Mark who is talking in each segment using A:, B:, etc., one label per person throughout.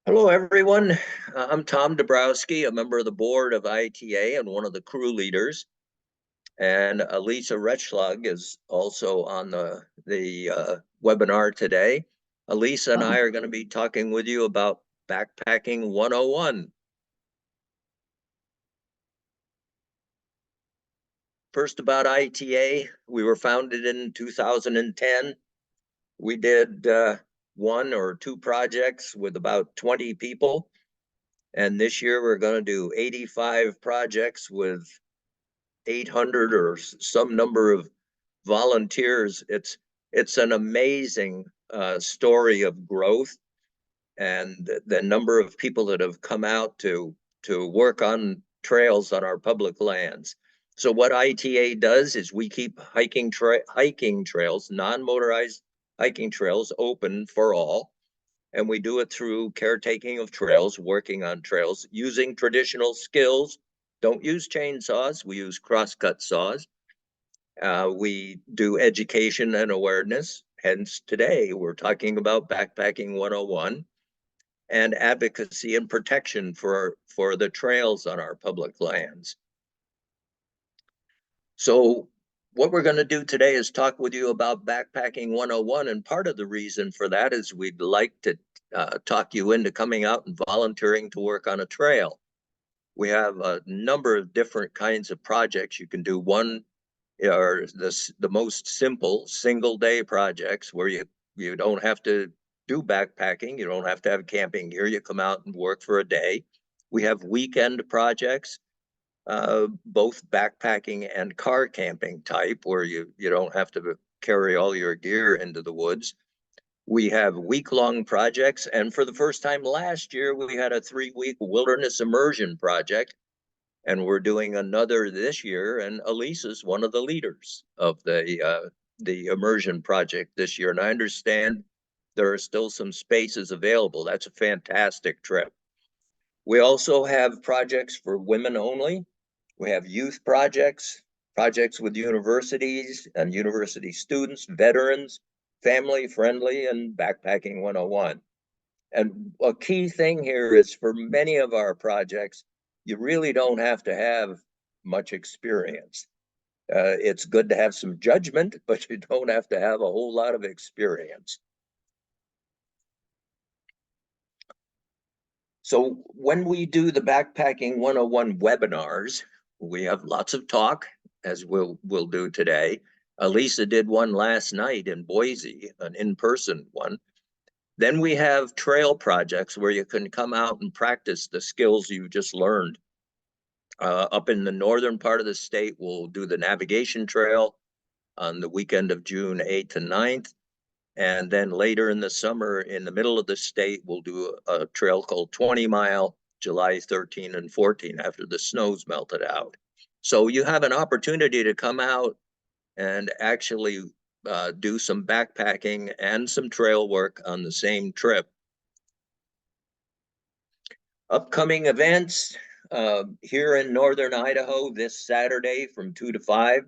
A: Hello, everyone. I'm Tom Dabrowski, a member of the board of ITA and one of the crew leaders. And Alisa Rettschlag is also on the webinar today. Alisa and I
B: Oh,
A: are going to be talking with you about Backpacking 101. First, about ITA, we were founded in 2010. We did one or two projects with about 20 people. And this year we're going to do 85 projects with 800 or some number of volunteers. It's an amazing story of growth, and the number of people that have come out to work on trails on our public lands. So what ITA does is we keep hiking trails, non-motorized hiking trails, open for all. And we do it through caretaking of trails, working on trails, using traditional skills. Don't use chainsaws, we use crosscut saws. We do education and awareness. Hence, today we're talking about Backpacking 101 and advocacy and protection for the trails on our public lands. So, what we're going to do today is talk with you about Backpacking 101. And part of the reason for that is we'd like to talk you into coming out and volunteering to work on a trail. We have a number of different kinds of projects you can do. One are the most simple single day projects where you don't have to do backpacking, you don't have to have camping gear, you come out and work for a day. We have weekend projects, both backpacking and car camping type, where you don't have to carry all your gear into the woods. We have week-long projects, and for the first time last year, we had a 3-week wilderness immersion project, and we're doing another this year. And Alisa's one of the leaders of the immersion project this year, and I understand there are still some spaces available. That's a fantastic trip. We also have projects for women only. We have youth projects, projects with universities and university students, veterans, family friendly, and backpacking 101. And a key thing here is for many of our projects, you really don't have to have much experience. It's good to have some judgment, but you don't have to have a whole lot of experience. So when we do the Backpacking 101 webinars, we have lots of talk, as we'll do today. Alisa did one last night in Boise, an in-person one. Then we have trail projects where you can come out and practice the skills you just learned. Up in the northern part of the state, we'll do the navigation trail on the weekend of June 8th and 9th. And then later in the summer, in the middle of the state, we'll do a trail called 20 Mile, July 13 and 14, after the snow's melted out. So you have an opportunity to come out and actually do some backpacking and some trail work on the same trip. Upcoming events here in northern Idaho this Saturday from 2 to 5.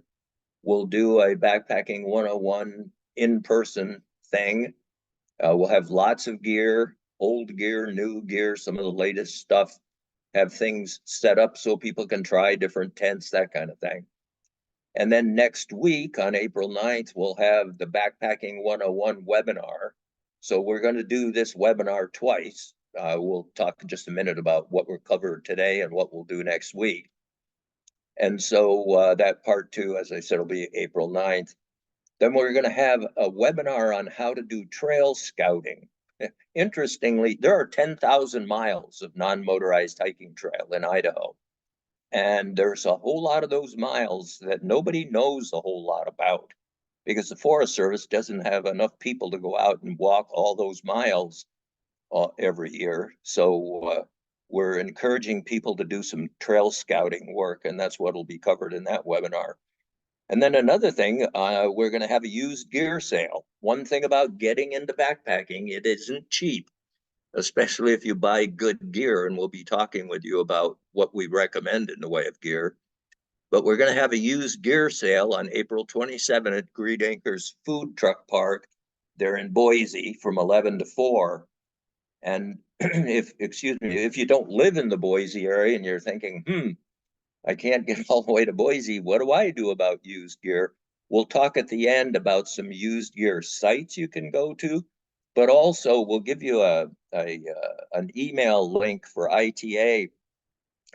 A: We'll do a Backpacking 101 in-person thing. We'll have lots of gear, old gear, new gear, some of the latest stuff, have things set up so people can try different tents, that kind of thing. And then next week on April 9th, we'll have the Backpacking 101 webinar. So we're going to do this webinar twice. We'll talk in just a minute about what we're covered today and what we'll do next week. And so that part two, as I said, will be April 9th. Then we're going to have a webinar on how to do trail scouting. Interestingly, there are 10,000 miles of non-motorized hiking trail in Idaho. And there's a whole lot of those miles that nobody knows a whole lot about because the Forest Service doesn't have enough people to go out and walk all those miles every year. So we're encouraging people to do some trail scouting work, and that's what will be covered in that webinar. And then another thing, we're going to have a used gear sale. One thing about getting into backpacking, it isn't cheap, especially if you buy good gear. And we'll be talking with you about what we recommend in the way of gear. But we're going to have a used gear sale on April 27 at Green Acres Food Truck Park. They're in Boise from 11 to 4. And excuse me, if you don't live in the Boise area and you're thinking, I can't get all the way to Boise, what do I do about used gear? We'll talk at the end about some used gear sites you can go to, but also we'll give you an email link for ITA.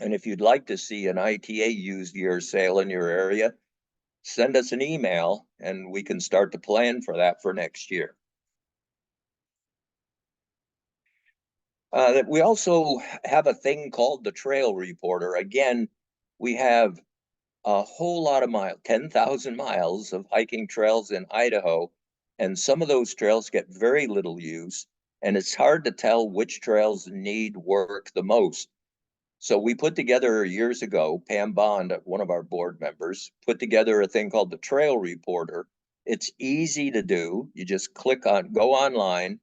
A: And if you'd like to see an ITA used gear sale in your area, send us an email and we can start to plan for that for next year. We also have a thing called the Trail Reporter. Again, we have a whole lot of miles, 10,000 miles of hiking trails in Idaho, and some of those trails get very little use, and it's hard to tell which trails need work the most. So we put together years ago, Pam Bond, one of our board members, put together a thing called the Trail Reporter. It's easy to do. You just go online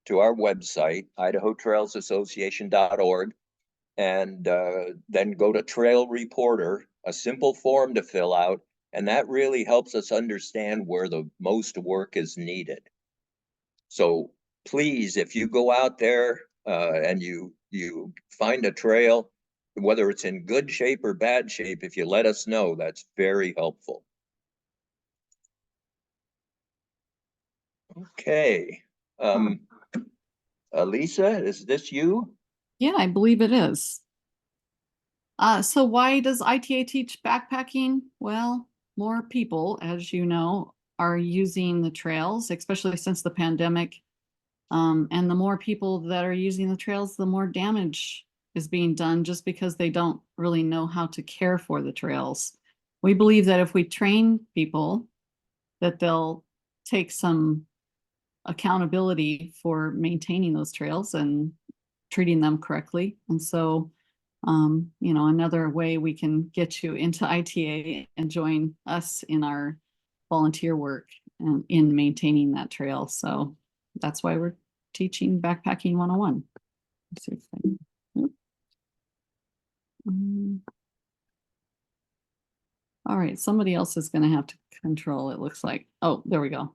A: to our website, idahotrailsassociation.org, and then go to Trail Reporter, a simple form to fill out, and that really helps us understand where the most work is needed. So please, if you go out there and you find a trail, whether it's in good shape or bad shape, if you let us know, that's very helpful. Okay. Alisa, is this you?
B: Yeah, I believe it is. So why does ITA teach backpacking? Well, more people, as you know, are using the trails, especially since the pandemic. And the more people that are using the trails, the more damage is being done just because they don't really know how to care for the trails. We believe that if we train people, that they'll take some accountability for maintaining those trails and treating them correctly. And so, another way we can get you into ITA and join us in our volunteer work and in maintaining that trail. So that's why we're teaching Backpacking 101. Let's see if I can, all right, somebody else is going to have to control, it looks like. Oh, there we go.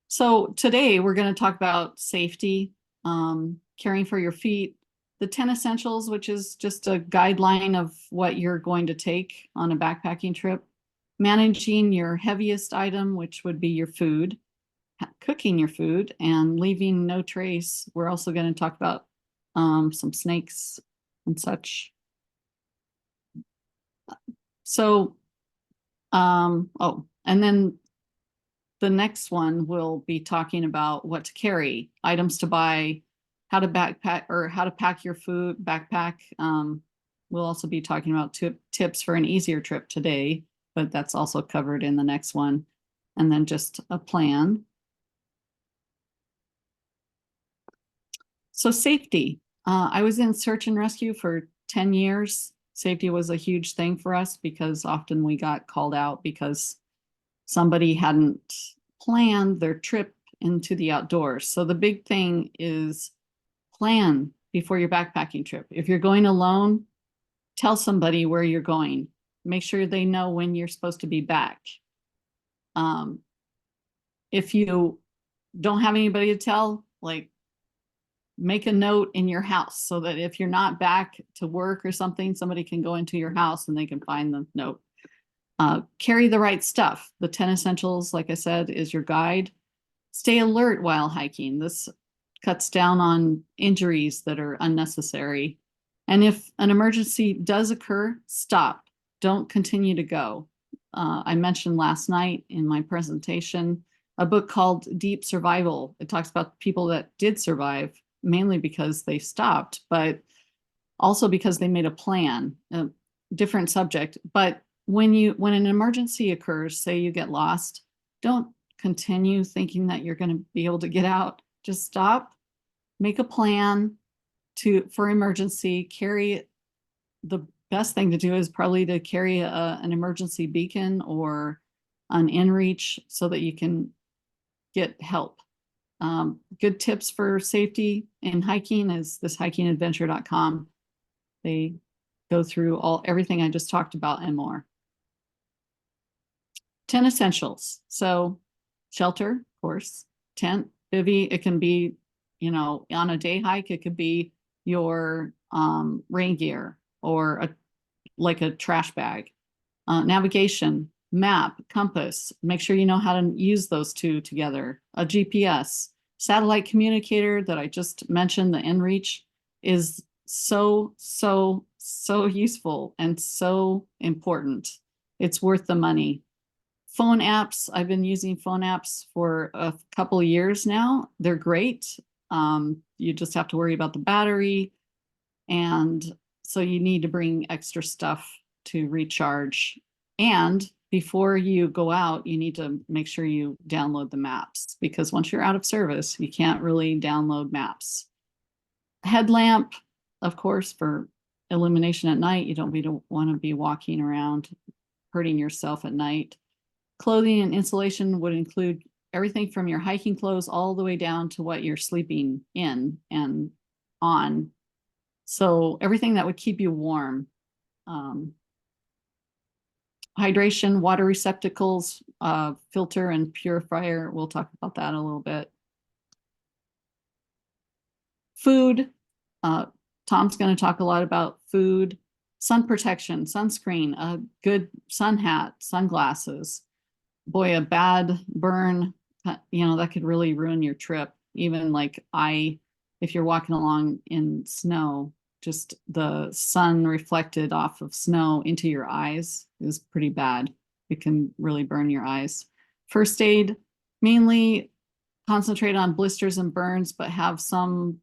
B: So today we're going to talk about safety, caring for your feet, the 10 essentials, which is just a guideline of what you're going to take on a backpacking trip, managing your heaviest item, which would be your food, cooking your food, and leaving no trace. We're also going to talk about some snakes and such. So, and then the next one will be talking about what to carry, items to buy, how to backpack or how to pack your food, backpack. We'll also be talking about tips for an easier trip today, but that's also covered in the next one. And then just a plan. So safety. I was in search and rescue for 10 years. Safety was a huge thing for us because often we got called out because somebody hadn't planned their trip into the outdoors. So the big thing is plan before your backpacking trip. If you're going alone, tell somebody where you're going. Make sure they know when you're supposed to be back. If you don't have anybody to tell, like, make a note in your house so that if you're not back to work or something, somebody can go into your house and they can find the note. Carry the right stuff. The 10 essentials, like I said, is your guide. Stay alert while hiking. This cuts down on injuries that are unnecessary. And if an emergency does occur, stop. Don't continue to go. I mentioned last night in my presentation a book called Deep Survival. It talks about people that did survive, mainly because they stopped, but also because they made a plan, a different subject. But when an emergency occurs, say you get lost, don't continue thinking that you're going to be able to get out. Just stop, make a plan for emergency, carry. The best thing to do is probably to carry an emergency beacon or an inReach so that you can get help. Good tips for safety in hiking is this hikingadventure.com. They go through everything I just talked about and more. 10 essentials. So shelter, of course, tent, bivvy. It can be you know, on a day hike, it could be your rain gear or like a trash bag. Navigation, map, compass. Make sure you know how to use those two together. A GPS, satellite communicator that I just mentioned, the inReach, is so, so, so useful and so important. It's worth the money. Phone apps, I've been using phone apps for a couple of years now. They're great. You just have to worry about the battery. And so you need to bring extra stuff to recharge. And before you go out, you need to make sure you download the maps, because once you're out of service, you can't really download maps. Headlamp, of course, for illumination at night. You don't want to be walking around hurting yourself at night. Clothing and insulation would include everything from your hiking clothes all the way down to what you're sleeping in and on. So everything that would keep you warm. Hydration, water receptacles, filter and purifier. We'll talk about that a little bit. Food. Tom's going to talk a lot about food. Sun protection, sunscreen, a good sun hat, sunglasses. Boy, a bad burn, you know, that could really ruin your trip. Even like if you're walking along in snow, just the sun reflected off of snow into your eyes is pretty bad. It can really burn your eyes. First aid, mainly concentrate on blisters and burns, but have some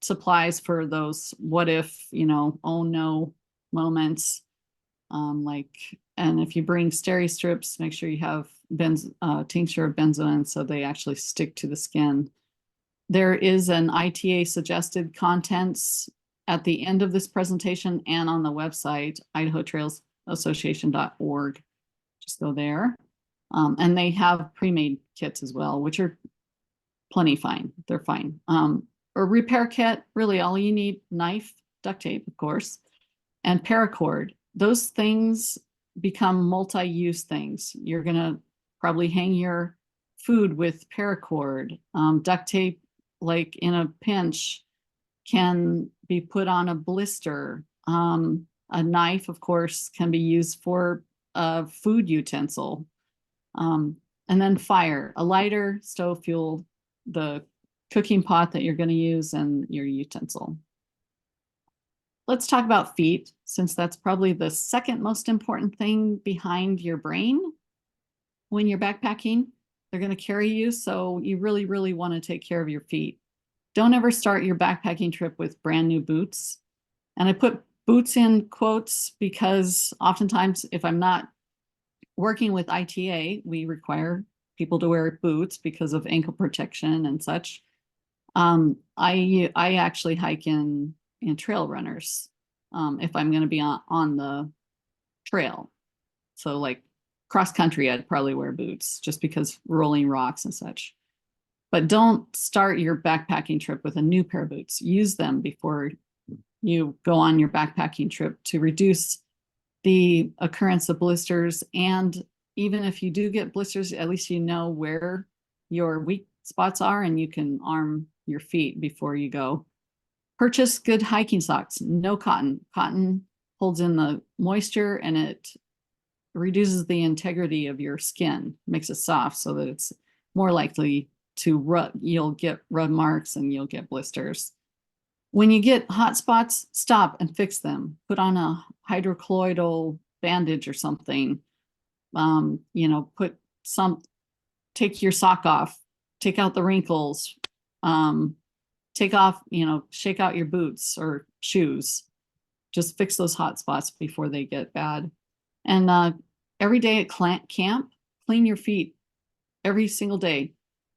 B: supplies for those what if, you know, oh no moments. And if you bring steri strips, make sure you have tincture of benzoin so they actually stick to the skin. There is an ITA suggested contents at the end of this presentation and on the website, idahotrailsassociation.org. Just go there. And they have pre-made kits as well, which are plenty fine. They're fine. A repair kit, really all you need, knife, duct tape, of course, and paracord. Those things become multi-use things. You're gonna probably hang your food with paracord. Duct tape, like in a pinch, can be put on a blister. A knife, of course, can be used for a food utensil. And then fire, a lighter, stove fuel, the cooking pot that you're going to use, and your utensil. Let's talk about feet, since that's probably the second most important thing behind your brain. When you're backpacking, they're going to carry you, so you really, really want to take care of your feet. Don't ever start your backpacking trip with brand new boots. And I put boots in quotes because oftentimes if I'm not working with ITA, we require people to wear boots because of ankle protection and such. I actually hike in trail runners if I'm going to be on the trail. So like cross country, I'd probably wear boots just because rolling rocks and such. But don't start your backpacking trip with a new pair of boots. Use them before you go on your backpacking trip to reduce the occurrence of blisters. And even if you do get blisters, at least you know where your weak spots are and you can arm your feet before you go. Purchase good hiking socks, no cotton. Cotton holds in the moisture and it reduces the integrity of your skin, makes it soft so that it's more likely to rub. You'll get rub marks and you'll get blisters. When you get hot spots, stop and fix them. Put on a hydrocolloidal bandage or something. You know, take your sock off, take out the wrinkles, take off, you know, shake out your boots or shoes. Just fix those hot spots before they get bad. And every day at camp, clean your feet every single day.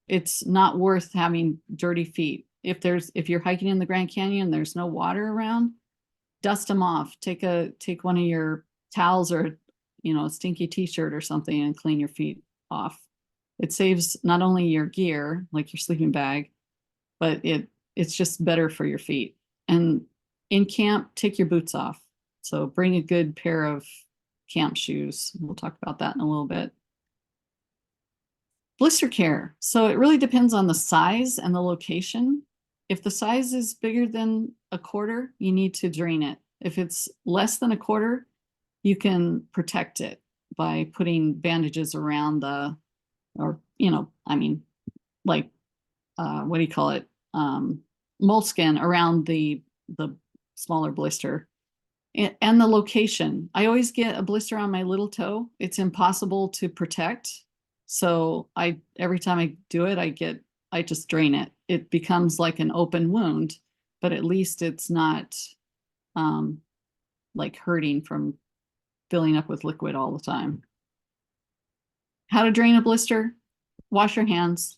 B: It's not worth having dirty feet. If you're hiking in the Grand Canyon, there's no water around, dust them off. Take one of your towels or, you know, a stinky t-shirt or something and clean your feet off. It saves not only your gear, like your sleeping bag, but it's just better for your feet. And in camp, take your boots off. So bring a good pair of camp shoes. We'll talk about that in a little bit. Blister care. So it really depends on the size and the location. If the size is bigger than a quarter, you need to drain it. If it's less than a quarter, you can protect it by putting bandages around the, or, I mean, like, what do you call it? Moleskin around the smaller blister. And the location. I always get a blister on my little toe. It's impossible to protect. So every time I do it, I just drain it. It becomes like an open wound, but at least it's not um, like hurting from filling up with liquid all the time. How to drain a blister? Wash your hands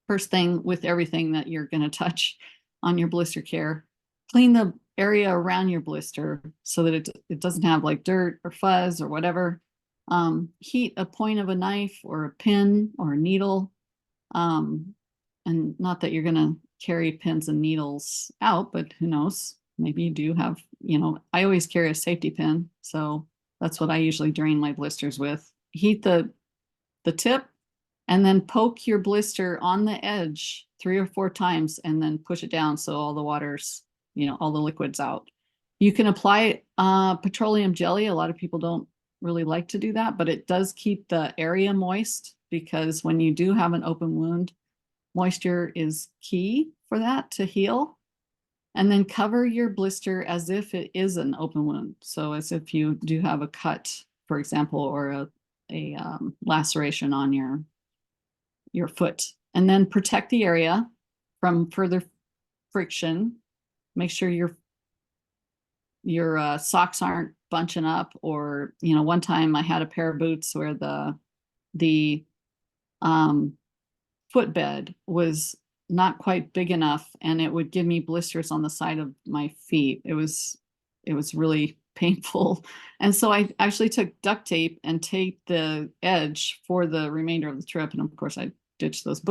B: first thing with everything that you're going to touch on your blister care. Clean the area around your blister so that it doesn't have like dirt or fuzz or whatever. Heat a point of a knife or a pin or a needle. And not that you're going to carry pins and needles out, but who knows? Maybe you do have, I always carry a safety pin. So that's what I usually drain my blisters with. Heat the tip and then poke your blister on the edge 3 or 4 times and then push it down so all the water's, all the liquid's out. You can apply petroleum jelly. A lot of people don't really like to do that, but it does keep the area moist because when you do have an open wound, moisture is key for that to heal. And then cover your blister as if it is an open wound. So as if you do have a cut, for example, or a laceration on your foot, and then protect the area from further friction. Make sure your socks aren't bunching up, or one time I had a pair of boots where the footbed was not quite big enough and it would give me blisters on the side of my feet. It was really painful. And so I actually took duct tape and taped the edge for the remainder of the trip. And of course I ditched those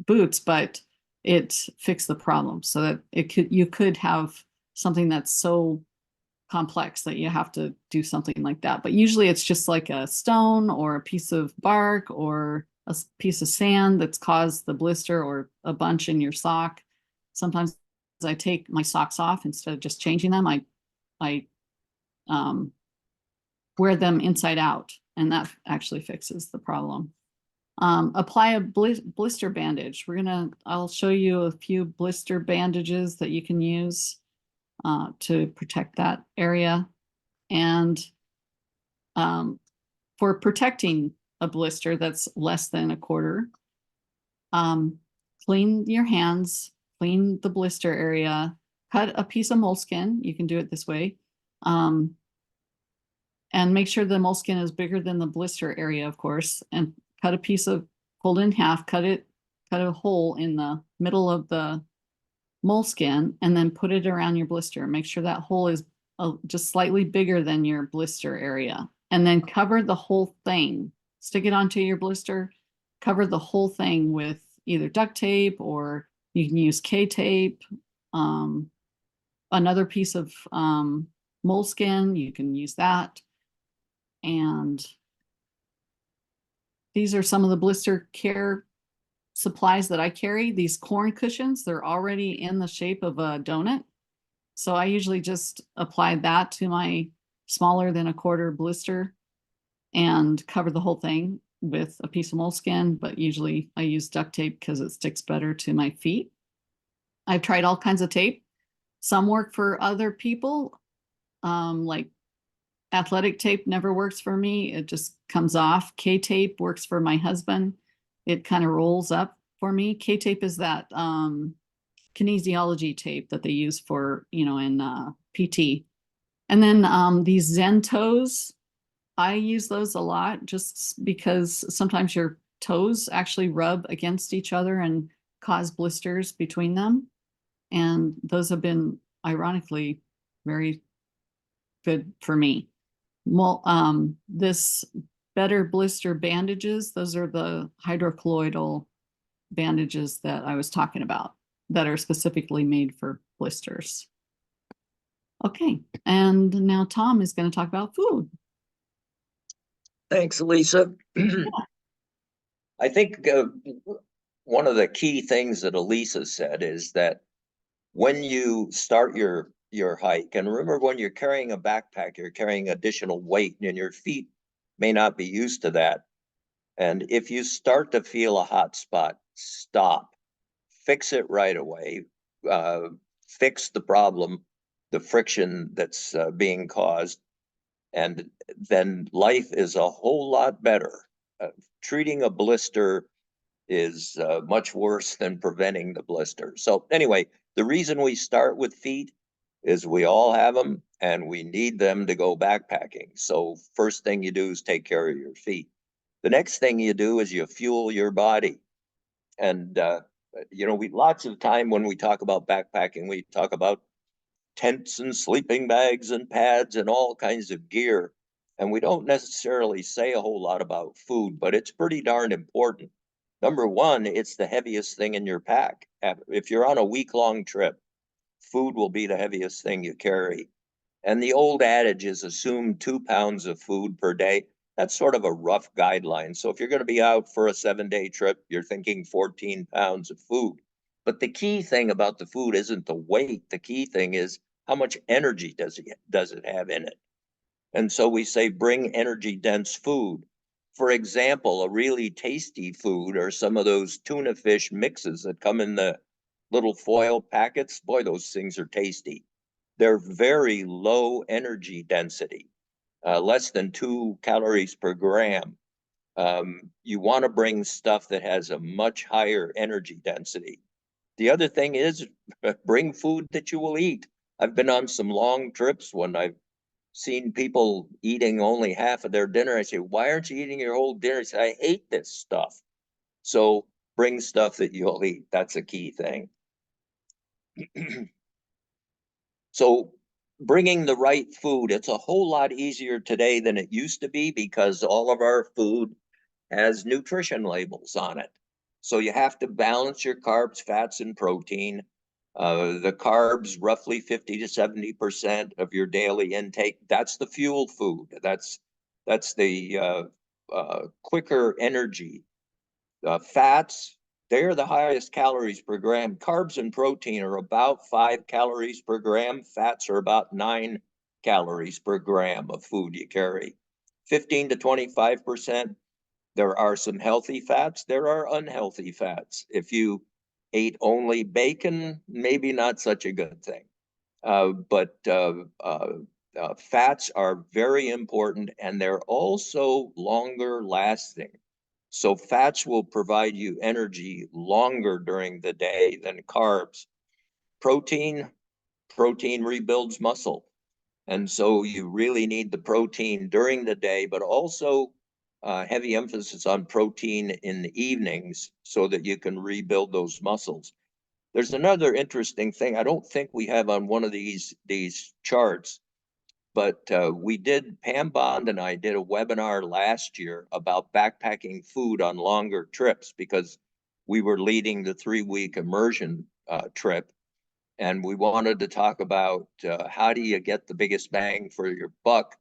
B: boots, but it fixed the problem so that you could have something that's so complex that you have to do something like that. But usually it's just like a stone or a piece of bark or a piece of sand that's caused the blister, or a bunch in your sock. Sometimes I take my socks off instead of just changing them. I wear them inside out, and that actually fixes the problem. Apply a blister bandage. I'll show you a few blister bandages that you can use to protect that area. And for protecting a blister that's less than a quarter, clean your hands, clean the blister area, cut a piece of moleskin. You can do it this way. And make sure the moleskin is bigger than the blister area, of course, and cut a piece of, fold it in half, cut a hole in the middle of the moleskin, and then put it around your blister. Make sure that hole is just slightly bigger than your blister area, and then cover the whole thing. Stick it onto your blister, cover the whole thing with either duct tape, or you can use K-tape, another piece of moleskin, you can use that. And these are some of the blister care supplies that I carry. These corn cushions, they're already in the shape of a donut. So I usually just apply that to my smaller than a quarter blister and cover the whole thing with a piece of moleskin, but usually I use duct tape because it sticks better to my feet. I've tried all kinds of tape. Some work for other people, like athletic tape never works for me. It just comes off. K-tape works for my husband. It kind of rolls up for me. K-tape is that kinesiology tape that they use for, in PT. And then these Zen toes, I use those a lot just because sometimes your toes actually rub against each other and cause blisters between them. And those have been ironically very good for me. Well, this Better Blister bandages, those are the hydrocolloidal bandages that I was talking about that are specifically made for blisters. Okay, and now Tom is going to talk about food.
A: Thanks, Alisa. I think one of the key things that Alisa said is that when you start your hike, and remember when you're carrying a backpack, you're carrying additional weight and your feet may not be used to that. And if you start to feel a hot spot, stop, fix it right away, uh, fix the problem, the friction that's being caused, and then life is a whole lot better. Treating a blister is much worse than preventing the blister. So anyway, the reason we start with feet is we all have them and we need them to go backpacking. So first thing you do is take care of your feet. The next thing you do is you fuel your body. And we lots of time when we talk about backpacking, we talk about tents and sleeping bags and pads and all kinds of gear. And we don't necessarily say a whole lot about food, but it's pretty darn important. Number one, it's the heaviest thing in your pack. If you're on a week-long trip, food will be the heaviest thing you carry. And the old adage is assume 2 pounds of food per day. That's sort of a rough guideline. So if you're going to be out for a 7-day trip, you're thinking 14 pounds of food. But the key thing about the food isn't the weight. The key thing is how much energy does it have in it? And so we say bring energy dense food. For example, a really tasty food are some of those tuna fish mixes that come in the little foil packets. Boy, those things are tasty. They're very low energy density, less than 2 calories per gram. You want to bring stuff that has a much higher energy density. The other thing is bring food that you will eat. I've been on some long trips when I've seen people eating only half of their dinner. I say, why aren't you eating your whole dinner? I say, I hate this stuff. So bring stuff that you'll eat. That's a key thing. So bringing the right food, it's a whole lot easier today than it used to be because all of our food has nutrition labels on it. So you have to balance your carbs, fats, and protein. The carbs, roughly 50 to 70% of your daily intake. That's the fuel food. That's the quicker energy. Fats, they're the highest calories per gram. Carbs and protein are about 5 calories per gram. Fats are about 9 calories per gram of food you carry. 15 to 25%. There are some healthy fats. There are unhealthy fats. If you ate only bacon, maybe not such a good thing. But fats are very important and they're also longer lasting. So fats will provide you energy longer during the day than carbs. Protein, protein rebuilds muscle. And so you really need the protein during the day, but also heavy emphasis on protein in the evenings so that you can rebuild those muscles. There's another interesting thing I don't think we have on one of these charts, but Pam Bond and I did a webinar last year about backpacking food on longer trips because we were leading the 3-week immersion trip. And we wanted to talk about how do you get the biggest bang for your buck?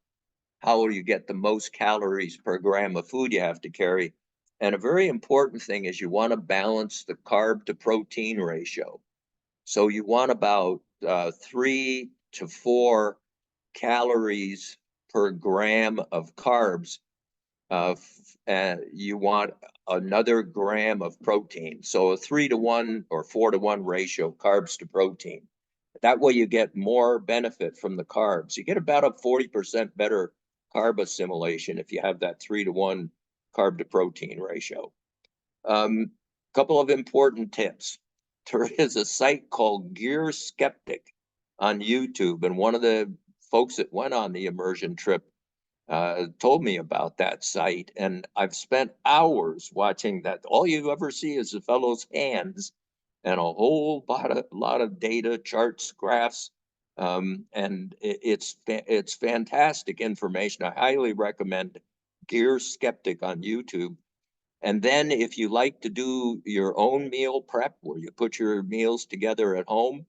A: How will you get the most calories per gram of food you have to carry? And a very important thing is you want to balance the carb to protein ratio. So you want about 3 to 4 calories per gram of carbs. You want another gram of protein. So a 3-to-1 or 4-to-1 ratio, carbs to protein. That way you get more benefit from the carbs. You get about a 40% better carb assimilation if you have that 3-to-1 carb to protein ratio. Couple of important tips. There is a site called Gear Skeptic on YouTube, and one of the folks that went on the immersion trip told me about that site, and I've spent hours watching that. All you ever see is the fellow's hands and a whole lot of data, charts, graphs, and it's fantastic information. I highly recommend Gear Skeptic on YouTube. And then if you like to do your own meal prep where you put your meals together at home,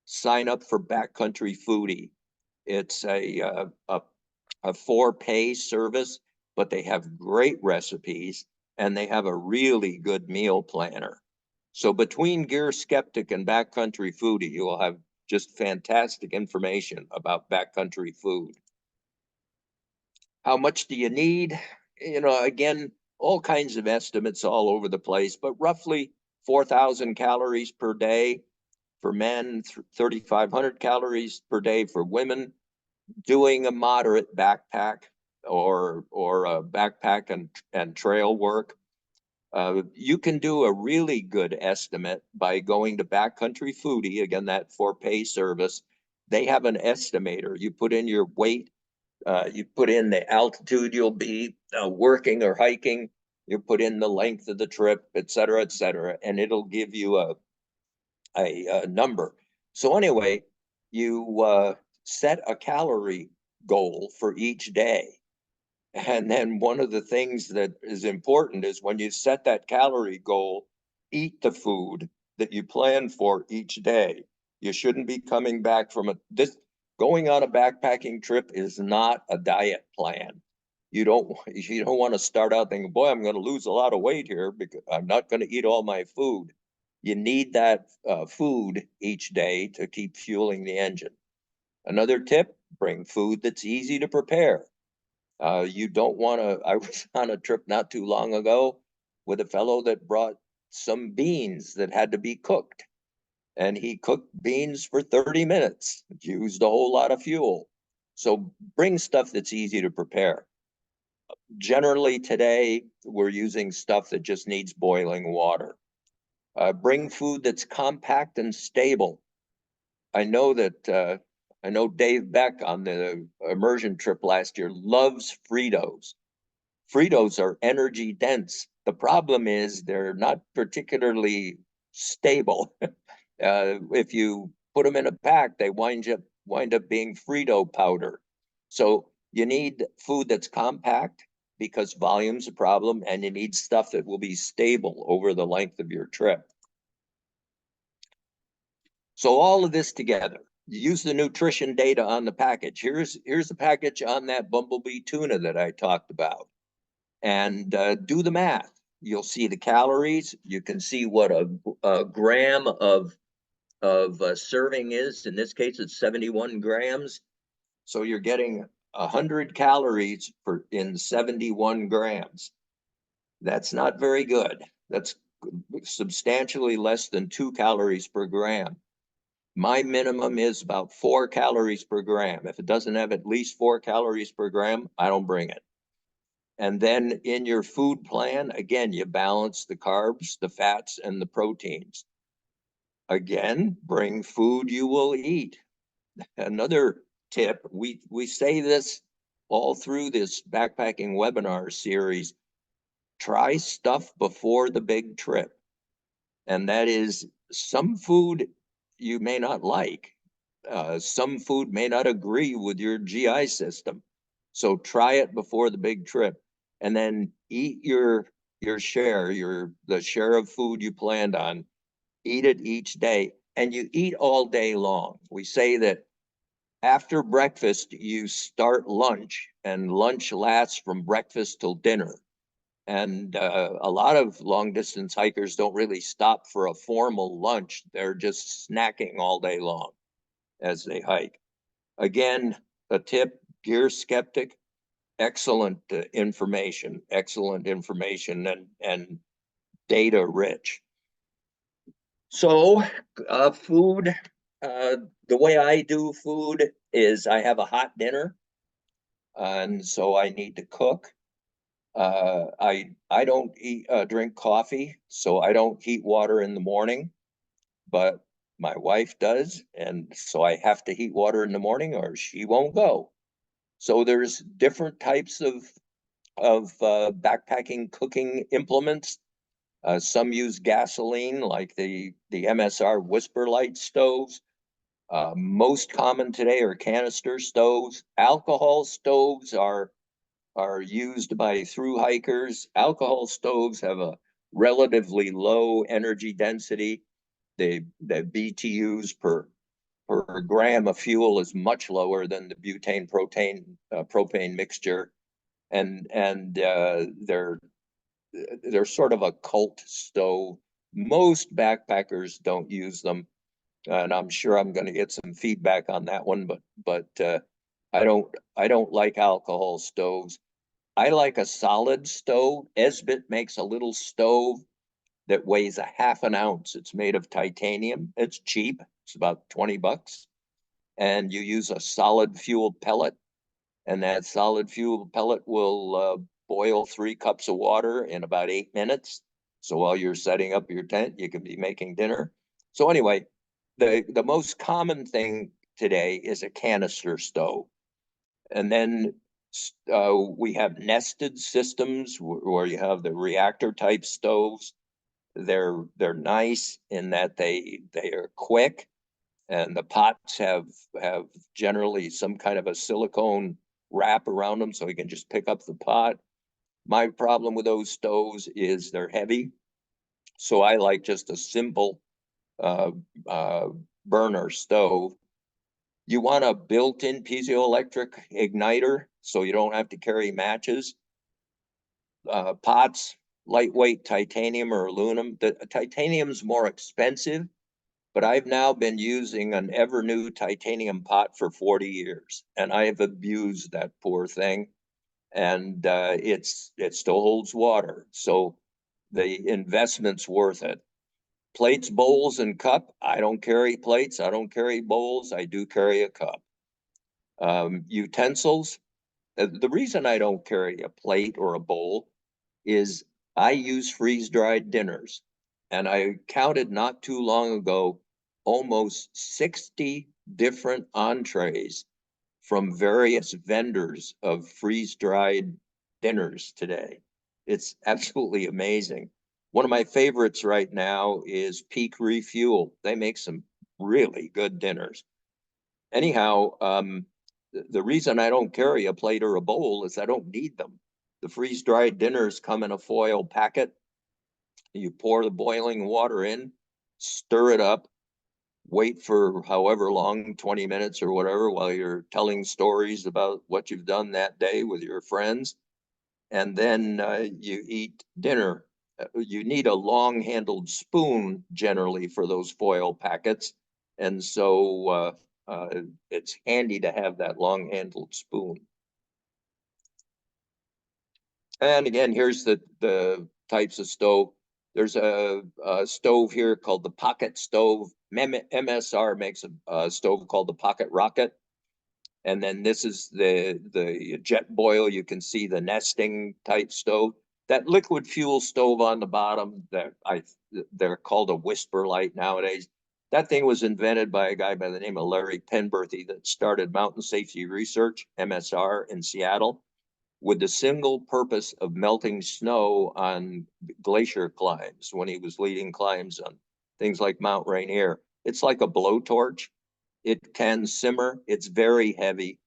A: sign up for Backcountry Foodie. It's a for pay service, but they have great recipes and they have a really good meal planner. So between Gear Skeptic and Backcountry Foodie, you will have just fantastic information about backcountry food. How much do you need? You know, again, all kinds of estimates all over the place, but roughly 4,000 calories per day for men, 3,500 calories per day for women. Doing a moderate backpack or a backpack and trail work, you can do a really good estimate by going to Backcountry Foodie, again, that for pay service. They have an estimator. You put in your weight, you put in the altitude you'll be working or hiking, you put in the length of the trip, et cetera, and it'll give you a number. So anyway, you set a calorie goal for each day. And then one of the things that is important is when you set that calorie goal, eat the food that you plan for each day. You shouldn't be coming back from going on a backpacking trip is not a diet plan. You don't want to start out thinking, boy, I'm going to lose a lot of weight here because I'm not going to eat all my food. You need that food each day to keep fueling the engine. Another tip, bring food that's easy to prepare. You don't want to. I was on a trip not too long ago with a fellow that brought some beans that had to be cooked. And he cooked beans for 30 minutes, used a whole lot of fuel. So bring stuff that's easy to prepare. Generally today, we're using stuff that just needs boiling water. Bring food that's compact and stable. I know that I know Dave Beck on the immersion trip last year loves Fritos. Fritos are energy dense. The problem is they're not particularly stable. If you put them in a pack, they wind up being Frito powder. So you need food that's compact because volume's a problem, and you need stuff that will be stable over the length of your trip. So all of this together, you use the nutrition data on the package. Here's the package on that bumblebee tuna that I talked about. And do the math. You'll see the calories. You can see what a gram of serving is. In this case, it's 71 grams. So you're getting 100 calories in 71 grams. That's not very good. That's substantially less than 2 calories per gram. My minimum is about 4 calories per gram. If it doesn't have at least 4 calories per gram, I don't bring it. And then in your food plan, again, you balance the carbs, the fats, and the proteins. Again, bring food you will eat. Another tip, we say this all through this backpacking webinar series, try stuff before the big trip. And that is some food you may not like. Some food may not agree with your GI system. So try it before the big trip, and then eat your share, the share of food you planned on. Eat it each day, and you eat all day long. We say that after breakfast, you start lunch, and lunch lasts from breakfast till dinner. And a lot of long distance hikers don't really stop for a formal lunch. They're just snacking all day long as they hike. Again, a tip, Gear Skeptic, excellent information and data rich. So food, the way I do food is I have a hot dinner, and so I need to cook. I don't drink coffee, so I don't heat water in the morning, but my wife does, and so I have to heat water in the morning or she won't go. So there's different types of backpacking cooking implements. Some use gasoline, like the MSR Whisper Light stoves. Most common today are canister stoves. Alcohol stoves are used by thru hikers. Alcohol stoves have a relatively low energy density. The BTUs per gram of fuel is much lower than the propane mixture, and they're they're sort of a cult stove. Most backpackers don't use them, and I'm sure I'm going to get some feedback on that one. But I don't like alcohol stoves. I like a solid stove. Esbit makes a little stove that weighs a half an ounce. It's made of titanium. It's cheap. It's about $20, and you use a solid fuel pellet, and that solid fuel pellet will boil 3 cups of water in about 8 minutes. So while you're setting up your tent, you can be making dinner. So anyway, the most common thing today is a canister stove, and then we have nested systems where you have the reactor type stoves. They're nice in that they are quick, and the pots have generally some kind of a silicone wrap around them so you can just pick up the pot. My problem with those stoves is they're heavy, so I like just a simple uh, uh, burner stove. You want a built-in piezoelectric igniter so you don't have to carry matches. Pots, lightweight titanium or aluminum. The titanium's more expensive, but I've now been using an ever new titanium pot for 40 years, and I have abused that poor thing. And it still holds water, so the investment's worth it. Plates, bowls, and cup. I don't carry plates. I don't carry bowls. I do carry a cup. Utensils. The reason I don't carry a plate or a bowl is I use freeze-dried dinners. And I counted not too long ago almost 60 different entrees from various vendors of freeze-dried dinners today. It's absolutely amazing. One of my favorites right now is Peak Refuel. They make some really good dinners. Anyhow, the reason I don't carry a plate or a bowl is I don't need them. The freeze-dried dinners come in a foil packet. You pour the boiling water in, stir it up, wait for however long, 20 minutes or whatever, while you're telling stories about what you've done that day with your friends. And then you eat dinner. You need a long-handled spoon generally for those foil packets. And so it's handy to have that long-handled spoon. And again, here's the types of stove. There's a stove here called the pocket stove. MSR makes a stove called the pocket rocket. And then this is the jet boil. You can see the nesting type stove. That liquid fuel stove on the bottom, they're called a whisper light nowadays. That thing was invented by a guy by the name of Larry Penberthy that started Mountain Safety Research, MSR, in Seattle, with the single purpose of melting snow on glacier climbs when he was leading climbs on things like Mount Rainier. It's like a blowtorch. It can simmer. It's very heavy.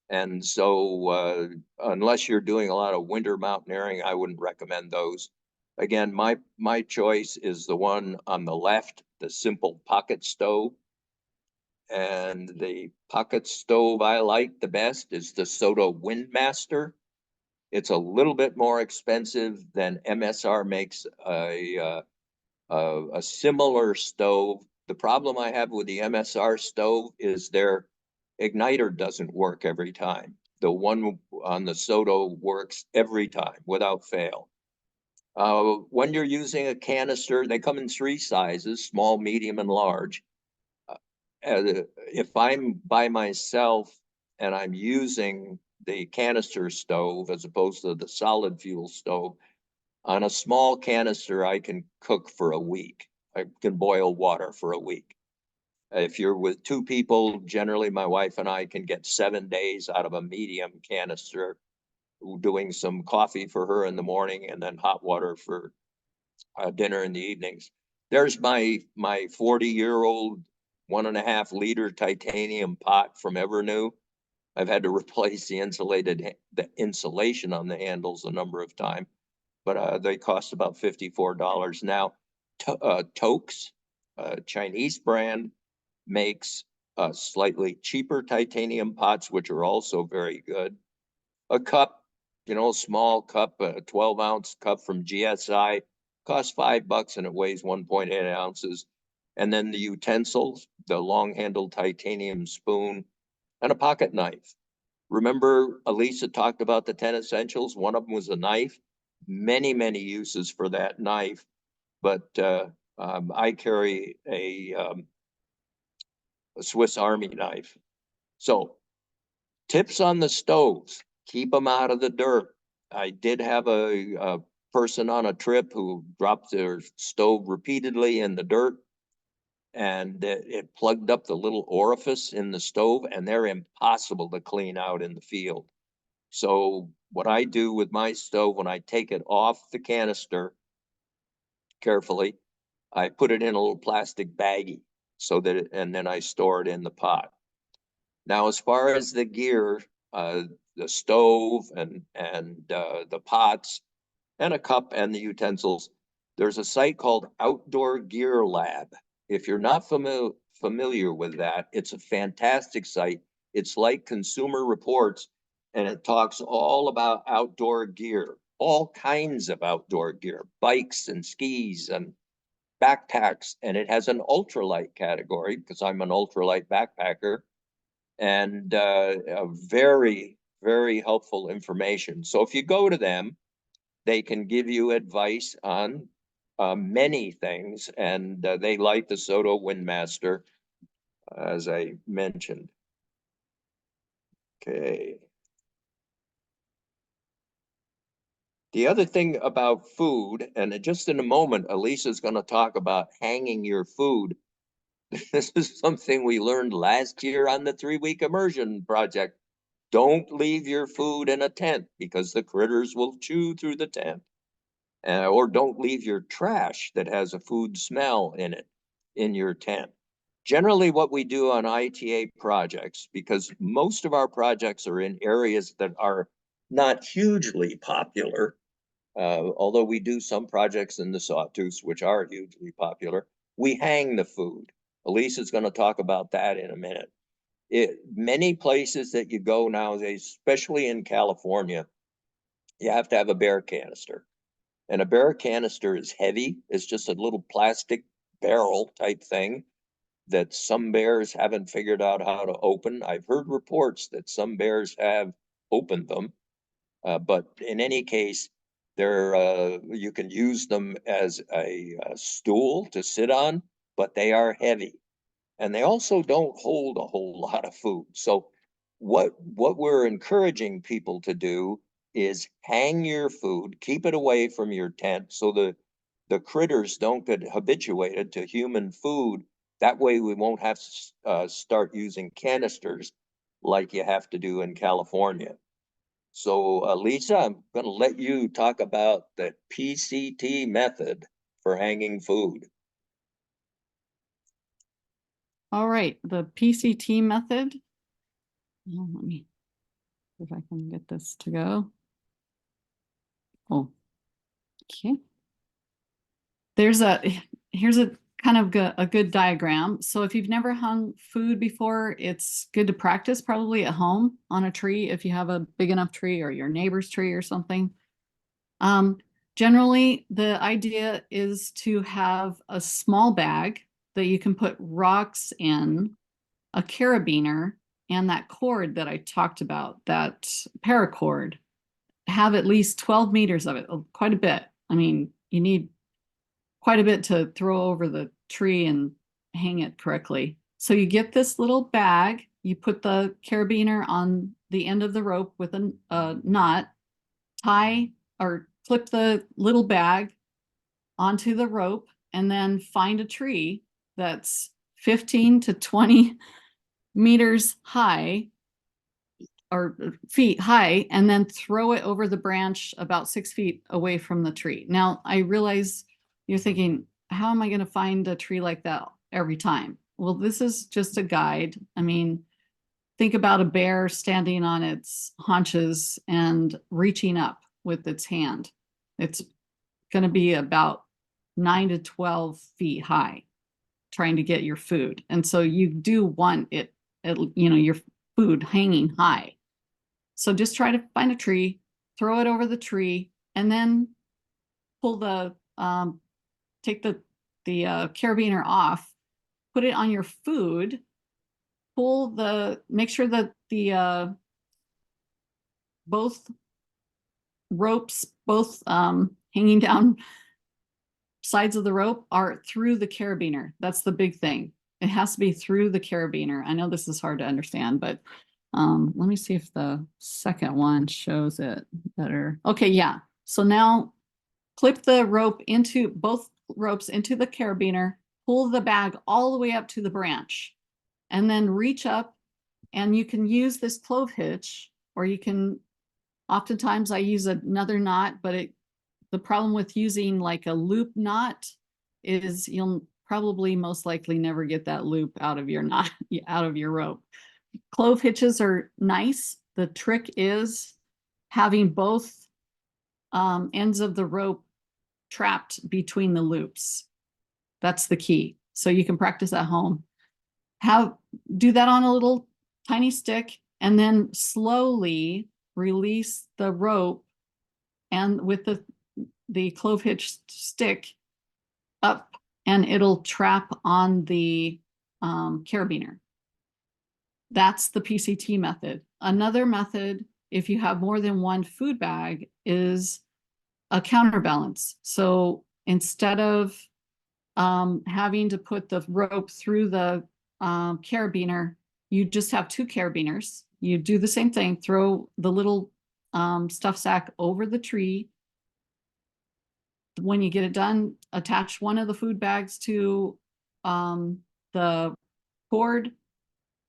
A: And so unless you're doing a lot of winter mountaineering, I wouldn't recommend those. Again, my choice is the one on the left, the simple pocket stove. And the pocket stove I like the best is the Soto Windmaster. It's a little bit more expensive than MSR makes a similar stove. The problem I have with the MSR stove is their igniter doesn't work every time. The one on the Soto works every time without fail. When you're using a canister, they come in 3 sizes, small, medium, and large. If I'm by myself and I'm using the canister stove as opposed to the solid fuel stove, on a small canister, I can cook for a week. I can boil water for a week. If you're with 2 people, generally my wife and I can get 7 days out of a medium canister, doing some coffee for her in the morning and then hot water for dinner in the evenings. There's my 40-year-old 1.5-liter titanium pot from Evernew. I've had to replace the insulation on the handles a number of times, but they cost about $54 now. Toaks, a Chinese brand, makes slightly cheaper titanium pots, which are also very good. A cup, small cup, a 12-ounce cup from GSI, costs $5 and it weighs 1.8 ounces. And then the utensils, the long-handled titanium spoon, and a pocket knife. Remember, Alisa talked about the 10 essentials. One of them was a knife. Many, many uses for that knife. But I carry a Swiss Army knife. So, tips on the stoves: keep them out of the dirt. I did have a person on a trip who dropped their stove repeatedly in the dirt, and it plugged up the little orifice in the stove, and they're impossible to clean out in the field. So what I do with my stove, when I take it off the canister carefully, I put it in a little plastic baggie so that and then I store it in the pot. Now, as far as the gear, the stove and the pots and a cup and the utensils, there's a site called Outdoor Gear Lab. If you're not familiar with that, it's a fantastic site. It's like Consumer Reports, and it talks all about outdoor gear, all kinds of outdoor gear, bikes and skis and backpacks. And it has an ultralight category because I'm an ultralight backpacker, and a very, very helpful information. So if you go to them, they can give you advice on many things, and they like the Soto Windmaster, as I mentioned. Okay. The other thing about food, and just in a moment, Alisa's going to talk about hanging your food. This is something we learned last year on the 3-week immersion project. Don't leave your food in a tent because the critters will chew through the tent. Or don't leave your trash that has a food smell in it in your tent. Generally, what we do on ITA projects, because most of our projects are in areas that are not hugely popular, although we do some projects in the Sawtooth, which are hugely popular, we hang the food. Elisa's going to talk about that in a minute. Many places that you go nowadays, especially in California, you have to have a bear canister. And a bear canister is heavy. It's just a little plastic barrel type thing that some bears haven't figured out how to open. I've heard reports that some bears have opened them, but in any case, you can use them as a stool to sit on, but they are heavy, and they also don't hold a whole lot of food. So what we're encouraging people to do is hang your food, keep it away from your tent so the critters don't get habituated to human food. That way we won't have to start using canisters like you have to do in California. So Lisa, I'm going to let you talk about the PCT method for hanging food.
B: All right, the PCT method. Let me see if I can get this to go. Oh, okay. Here's a kind of a good diagram. So if you've never hung food before, it's good to practice probably at home on a tree if you have a big enough tree or your neighbor's tree or something. Generally, the idea is to have a small bag that you can put rocks in, a carabiner, and that cord that I talked about, that paracord. Have at least 12 meters of it, quite a bit. I mean, you need quite a bit to throw over the tree and hang it correctly. So you get this little bag, you put the carabiner on the end of the rope with a knot, tie or clip the little bag onto the rope, and then find a tree that's 15 to 20 meters high or feet high, and then throw it over the branch about 6 feet away from the tree. Now, I realize you're thinking, how am I going to find a tree like that every time? Well, this is just a guide. I mean, think about a bear standing on its haunches and reaching up with its hand. It's going to be about 9 to 12 feet high trying to get your food. And so you do want it, your food hanging high. So just try to find a tree, throw it over the tree, and then pull the, take the carabiner off, put it on your food, make sure that the, both ropes, both hanging down sides of the rope are through the carabiner. That's the big thing. It has to be through the carabiner. I know this is hard to understand, but let me see if the second one shows it better. Okay, yeah. So now clip the rope into both ropes into the carabiner, pull the bag all the way up to the branch, and then reach up, and you can use this clove hitch, or you can, oftentimes I use another knot, but the problem with using like a loop knot is you'll probably most likely never get that loop out of your knot, out of your rope. Clove hitches are nice. The trick is having both ends of the rope trapped between the loops. That's the key. So you can practice at home. Do that on a little tiny stick, and then slowly release the rope, and with the clove hitch stick up, and it'll trap on the carabiner. That's the PCT method. Another method, if you have more than one food bag, is a counterbalance. So instead of having to put the rope through the carabiner, you just have two carabiners. You do the same thing, throw the little stuff sack over the tree. When you get it done, attach one of the food bags to the cord,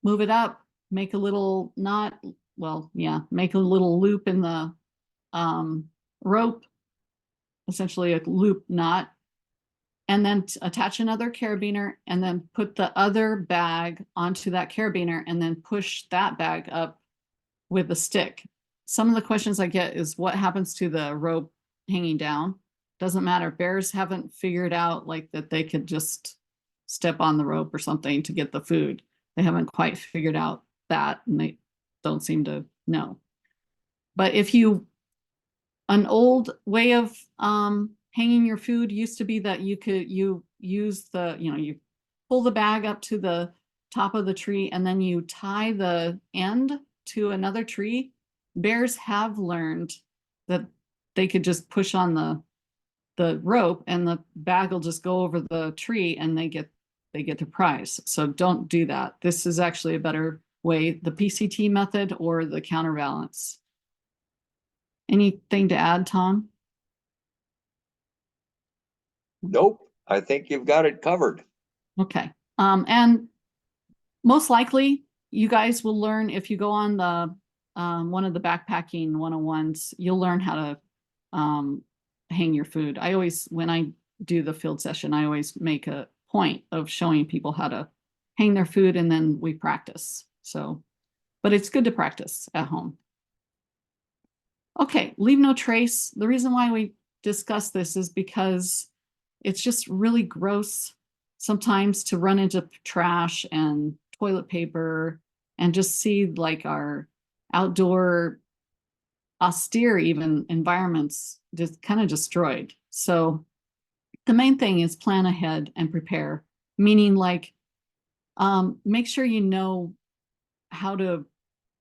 B: move it up, make a little knot. Well, yeah, make a little loop in the rope, essentially a loop knot, and then attach another carabiner, and then put the other bag onto that carabiner, and then push that bag up with the stick. Some of the questions I get is what happens to the rope hanging down? Doesn't matter. Bears haven't figured out like that they could just step on the rope or something to get the food. They haven't quite figured out that, and they don't seem to know. But an old way of hanging your food used to be that you use you pull the bag up to the top of the tree, and then you tie the end to another tree. Bears have learned that they could just push on the rope, and the bag will just go over the tree, and they get the prize. So don't do that. This is actually a better way, the PCT method or the counterbalance. Anything to add, Tom?
A: Nope, I think you've got it covered.
B: Okay. And most likely you guys will learn, if you go on the one of the backpacking 101s, you'll learn how to hang your food. When I do the field session, I always make a point of showing people how to hang their food, and then we practice. So, but it's good to practice at home. Okay, leave no trace. The reason why we discuss this is because it's just really gross sometimes to run into trash and toilet paper and just see like our outdoor austere even environments just kind of destroyed. So the main thing is plan ahead and prepare, meaning like make sure you know how to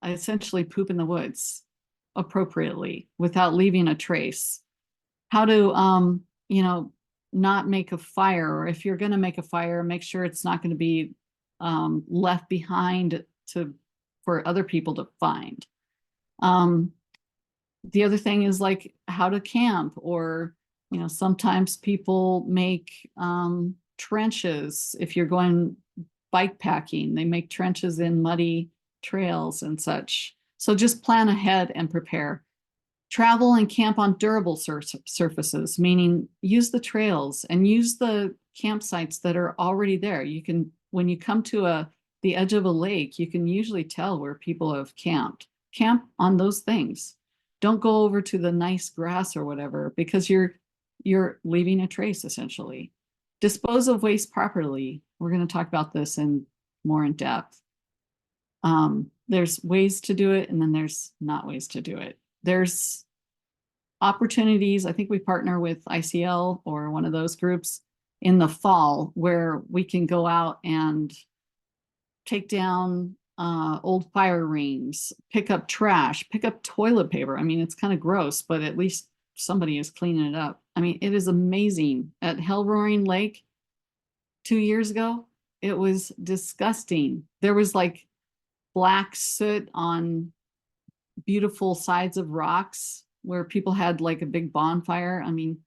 B: essentially poop in the woods appropriately without leaving a trace. How to not make a fire, or if you're going to make a fire, make sure it's not going to be left behind for other people to find. The other thing is like how to camp, or sometimes people make trenches. If you're going bike packing, they make trenches in muddy trails and such. So just plan ahead and prepare. Travel and camp on durable surfaces, meaning use the trails and use the campsites that are already there. You can, when you come to the edge of a lake, you can usually tell where people have camped. Camp on those things. Don't go over to the nice grass or whatever, because you're leaving a trace essentially. Dispose of waste properly. We're going to talk about this more in depth. There's ways to do it, and then there's not ways to do it. There's opportunities. I think we partner with ICL or one of those groups in the fall where we can go out and take down old fire rings, pick up trash, pick up toilet paper. I mean, it's kind of gross, but at least somebody is cleaning it up. I mean, it is amazing. At Hell Roaring Lake 2 years ago, it was disgusting. There was like black soot on beautiful sides of rocks where people had like a big bonfire. I mean,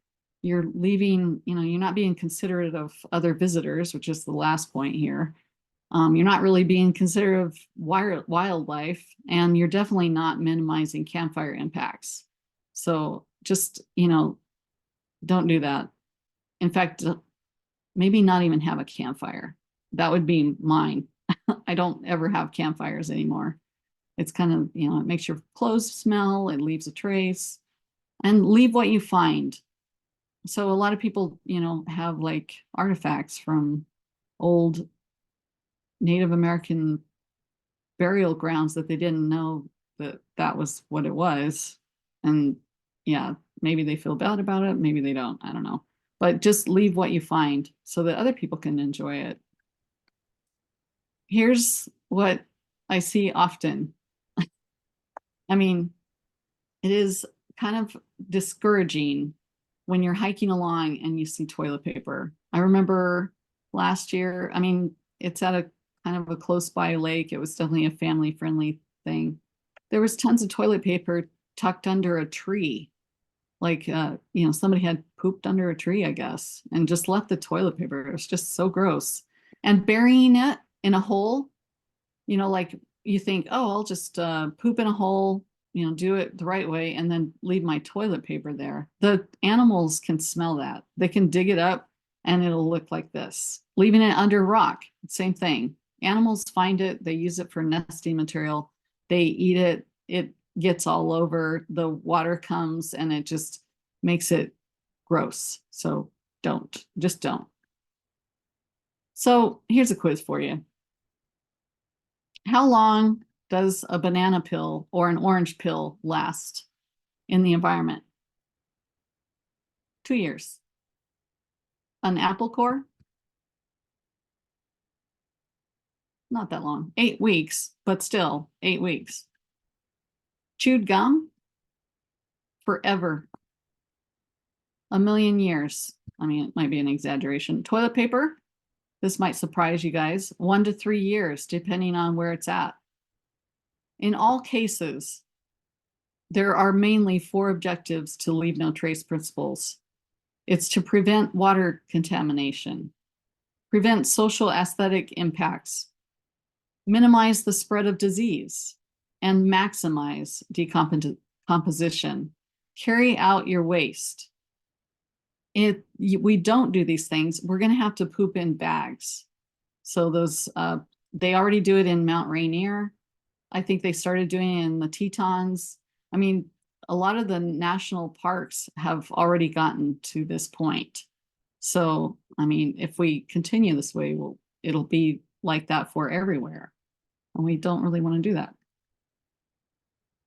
B: you're leaving, you're not being considerate of other visitors, which is the last point here. You're not really being considerate of wildlife, and you're definitely not minimizing campfire impacts. So just, don't do that. In fact, maybe not even have a campfire. That would be mine. I don't ever have campfires anymore. It's kind of, it makes your clothes smell, it leaves a trace, and leave what you find. So a lot of people, have like artifacts from old Native American burial grounds that they didn't know that that was what it was. And yeah, maybe they feel bad about it, maybe they don't, I don't know. But just leave what you find so that other people can enjoy it. Here's what I see often. I mean, it is kind of discouraging when you're hiking along and you see toilet paper. I remember last year, I mean, it's at a kind of a close by lake. It was definitely a family friendly thing. There was tons of toilet paper tucked under a tree. Like, somebody had pooped under a tree, I guess, and just left the toilet paper. It was just so gross. And burying it in a hole, like you think, oh, I'll just poop in a hole, do it the right way and then leave my toilet paper there. The animals can smell that. They can dig it up and it'll look like this. Leaving it under rock, same thing. Animals find it, they use it for nesting material, they eat it, it gets all over, the water comes and it just makes it gross. So just don't. So here's a quiz for you. How long does a banana peel or an orange peel last in the environment? 2 years. An apple core? Not that long. 8 weeks, but still 8 weeks. Chewed gum? Forever. 1,000,000 years. I mean, it might be an exaggeration. Toilet paper? This might surprise you guys. 1 to 3 years, depending on where it's at. In all cases, there are mainly 4 objectives to leave no trace principles. It's to prevent water contamination, prevent social aesthetic impacts, minimize the spread of disease, and maximize decomposition. Carry out your waste. If we don't do these things, we're going to have to poop in bags. So those, they already do it in Mount Rainier. I think they started doing it in the Tetons. I mean, a lot of the national parks have already gotten to this point. So, I mean, if we continue this way, it'll be like that for everywhere. And we don't really want to do that.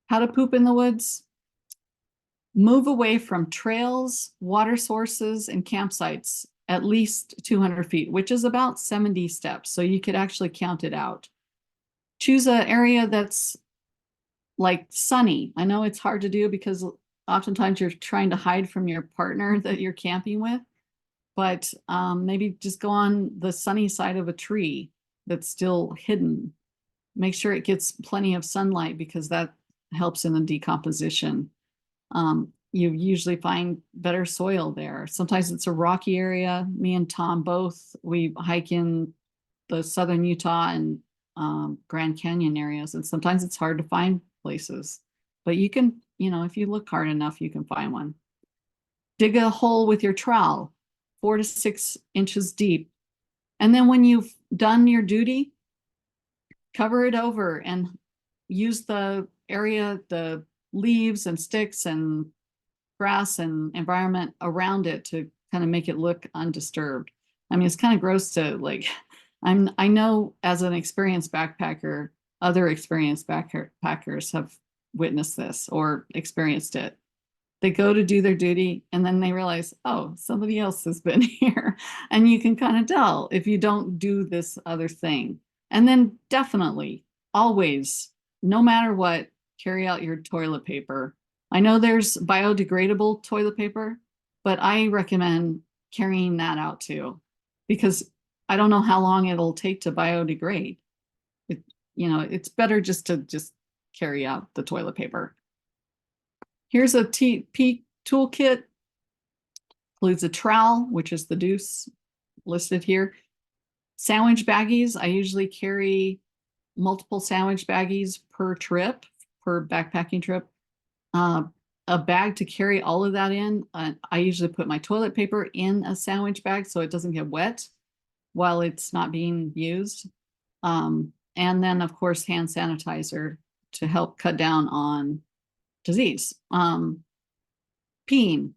B: How to poop in the woods? Move away from trails, water sources, and campsites at least 200 feet, which is about 70 steps. So you could actually count it out. Choose an area that's like sunny. I know it's hard to do because oftentimes you're trying to hide from your partner that you're camping with, but maybe just go on the sunny side of a tree that's still hidden. Make sure it gets plenty of sunlight because that helps in the decomposition. You usually find better soil there. Sometimes it's a rocky area. Me and Tom both, we hike in the southern Utah and Grand Canyon areas, and sometimes it's hard to find places, but you can, if you look hard enough, you can find one. Dig a hole with your trowel, 4 to 6 inches deep. And then when you've done your duty, cover it over and use the area, the leaves and sticks and grass and environment around it to kind of make it look undisturbed. I mean, it's kind of gross to like, I know as an experienced backpacker, other experienced backpackers have witnessed this or experienced it. They go to do their duty and then they realize, oh, somebody else has been here. And you can kind of tell if you don't do this other thing. And then definitely, always, no matter what, carry out your toilet paper. I know there's biodegradable toilet paper, but I recommend carrying that out too, because I don't know how long it'll take to biodegrade. It, it's better just to carry out the toilet paper. Here's a TP toolkit. Includes a trowel, which is the deuce listed here. Sandwich baggies. I usually carry multiple sandwich baggies per trip, per backpacking trip. A bag to carry all of that in. I usually put my toilet paper in a sandwich bag so it doesn't get wet while it's not being used. And then, of course, hand sanitizer to help cut down on disease. Peeing,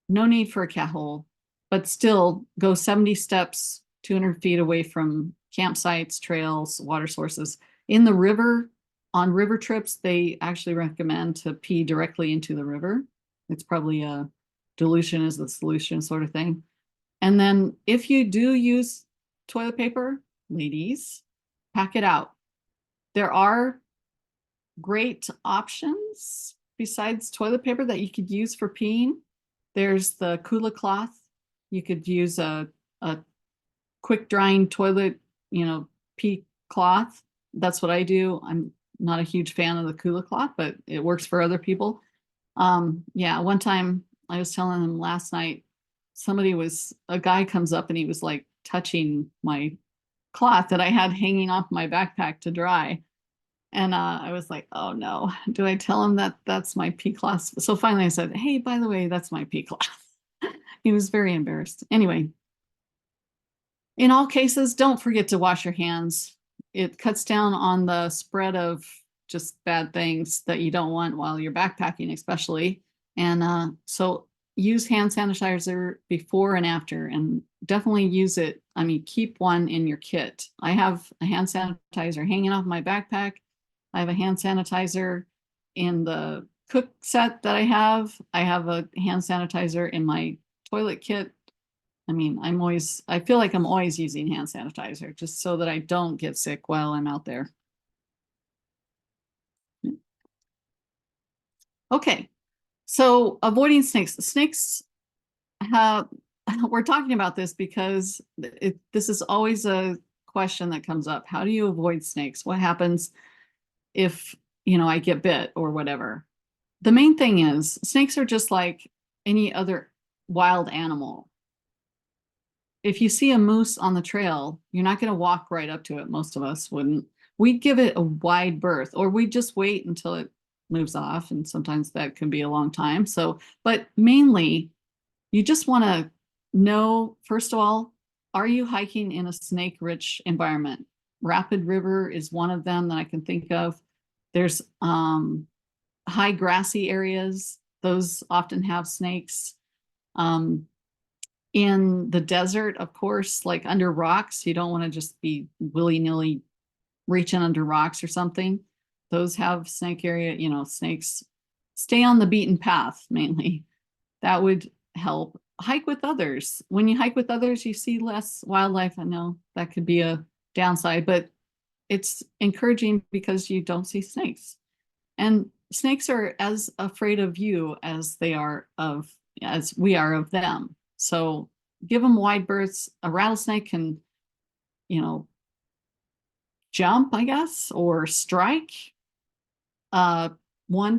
B: no need for a cat hole, but still go 70 steps, 200 feet away from campsites, trails, water sources. In the river, on river trips, they actually recommend to pee directly into the river. It's probably a dilution is the solution sort of thing. And then if you do use toilet paper, ladies, pack it out. There are great options besides toilet paper that you could use for peeing. There's the Kula cloth. You could use a quick drying toilet, pee cloth. That's what I do. I'm not a huge fan of the Kula cloth, but it works for other people. Yeah, one time I was telling them last night, a guy comes up and he was like touching my cloth that I had hanging off my backpack to dry. And I was like, oh no, do I tell him that that's my pee cloth? So finally I said, hey, by the way, that's my pee cloth. He was very embarrassed. Anyway, in all cases, don't forget to wash your hands. It cuts down on the spread of just bad things that you don't want while you're backpacking, especially. And so use hand sanitizer before and after, and definitely use it. I mean, keep one in your kit. I have a hand sanitizer hanging off my backpack. I have a hand sanitizer in the cook set that I have. I have a hand sanitizer in my toilet kit. I mean, I feel like I'm always using hand sanitizer just so that I don't get sick while I'm out there. Okay, so avoiding snakes. Snakes have, we're talking about this because this is always a question that comes up. How do you avoid snakes? What happens if, I get bit or whatever? The main thing is snakes are just like any other wild animal. If you see a moose on the trail, you're not going to walk right up to it. Most of us wouldn't. We'd give it a wide berth, or we'd just wait until it moves off. And sometimes that can be a long time. So, but mainly you just want to know, first of all, are you hiking in a snake-rich environment? Rapid River is one of them that I can think of. There's high grassy areas. Those often have snakes. In the desert, of course, like under rocks, you don't want to just be willy-nilly reaching under rocks or something. Those have snake area, snakes. Stay on the beaten path mainly. That would help. Hike with others. When you hike with others, you see less wildlife. I know that could be a downside, but it's encouraging because you don't see snakes. And snakes are as afraid of you as we are of them. So give them wide berths. A rattlesnake can, jump, I guess, or strike 1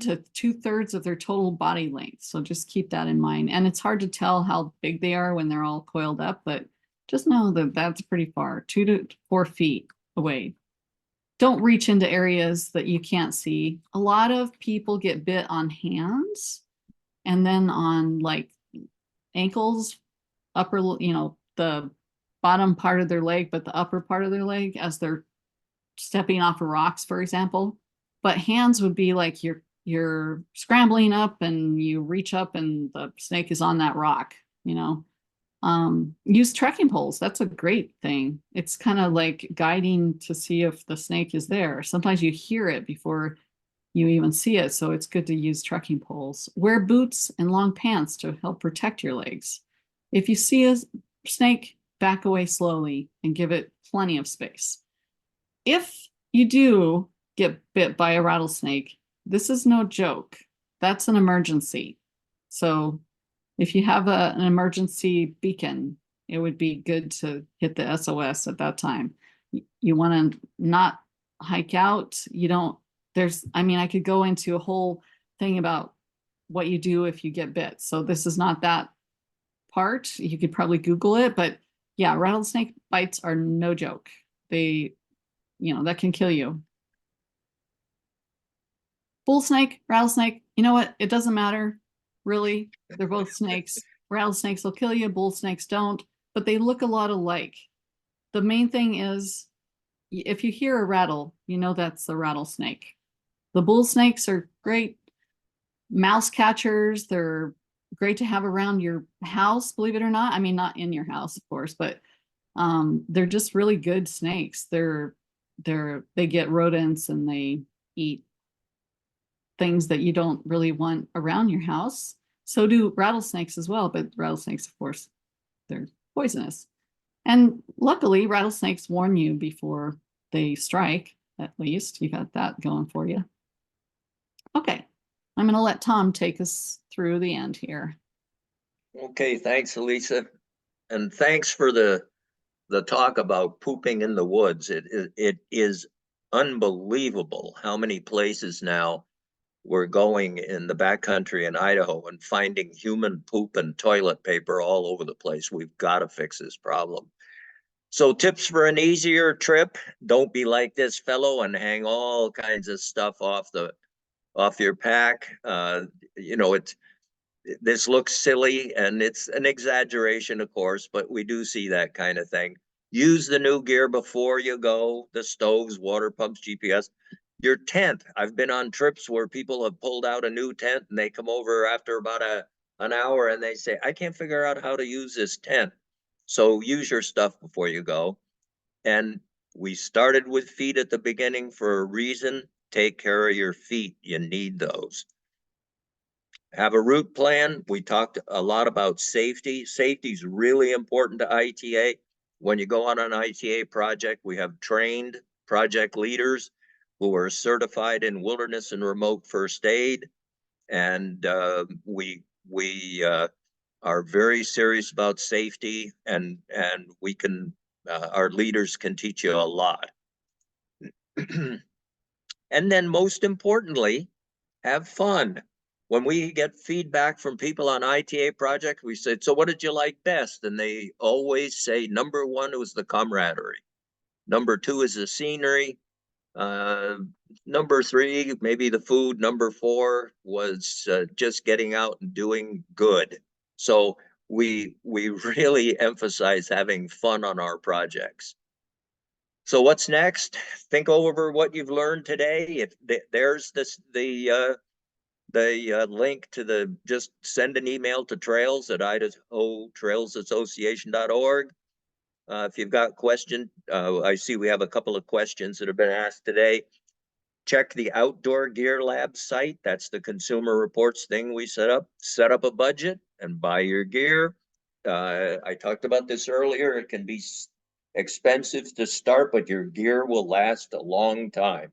B: to 2/3 of their total body length. So just keep that in mind. And it's hard to tell how big they are when they're all coiled up, but just know that that's pretty far, 2 to 4 feet away. Don't reach into areas that you can't see. A lot of people get bit on hands and then on like ankles, the bottom part of their leg, but the upper part of their leg as they're stepping off of rocks, for example. But hands would be like you're scrambling up and you reach up and the snake is on that rock, Use trekking poles. That's a great thing. It's kind of like guiding to see if the snake is there. Sometimes you hear it before you even see it. So it's good to use trekking poles. Wear boots and long pants to help protect your legs. If you see a snake, back away slowly and give it plenty of space. If you do get bit by a rattlesnake, this is no joke. That's an emergency. So if you have an emergency beacon, it would be good to hit the SOS at that time. You want to not hike out. You don't, I mean, I could go into a whole thing about what you do if you get bit. So this is not that part. You could probably Google it, but yeah, rattlesnake bites are no joke. They, that can kill you. Bull snake, rattlesnake, you know what? It doesn't matter, really. They're both snakes. Rattlesnakes will kill you, bull snakes don't, but they look a lot alike. The main thing is, if you hear a rattle, you know that's the rattlesnake. The bull snakes are great mouse catchers. They're great to have around your house, believe it or not. I mean, not in your house, of course, but they're just really good snakes. They get rodents and they eat things that you don't really want around your house. So do rattlesnakes as well, but rattlesnakes, of course, they're poisonous. And luckily, rattlesnakes warn you before they strike. At least you got that going for you. Okay, I'm going to let Tom take us through the end here.
A: Okay, thanks, Alisa. And thanks for the talk about pooping in the woods. It is unbelievable how many places now we're going in the backcountry in Idaho and finding human poop and toilet paper all over the place. We've got to fix this problem. So tips for an easier trip: don't be like this fellow and hang all kinds of stuff off your pack. This looks silly and it's an exaggeration, of course, but we do see that kind of thing. Use the new gear before you go: the stoves, water pumps, GPS. Your tent. I've been on trips where people have pulled out a new tent and they come over after about an hour and they say, I can't figure out how to use this tent. So use your stuff before you go. And we started with feet at the beginning for a reason. Take care of your feet. You need those. Have a route plan. We talked a lot about safety. Safety is really important to ITA. When you go on an ITA project, we have trained project leaders who are certified in wilderness and remote first aid. And we are very serious about safety, and we can, our leaders can teach you a lot. And then most importantly, have fun. When we get feedback from people on ITA projects, we said, so what did you like best? And they always say, number one was the camaraderie. Number two is the scenery. Number three, maybe the food. Number four was just getting out and doing good. So we really emphasize having fun on our projects. So what's next? Think over what you've learned today. If there's the link to just send an email to trails at idahotrailsassociation.org. If you've got questions, I see we have a couple of questions that have been asked today. Check the Outdoor Gear Lab site. That's the consumer reports thing we set up. Set up a budget and buy your gear. I talked about this earlier. It can be expensive to start, but your gear will last a long time.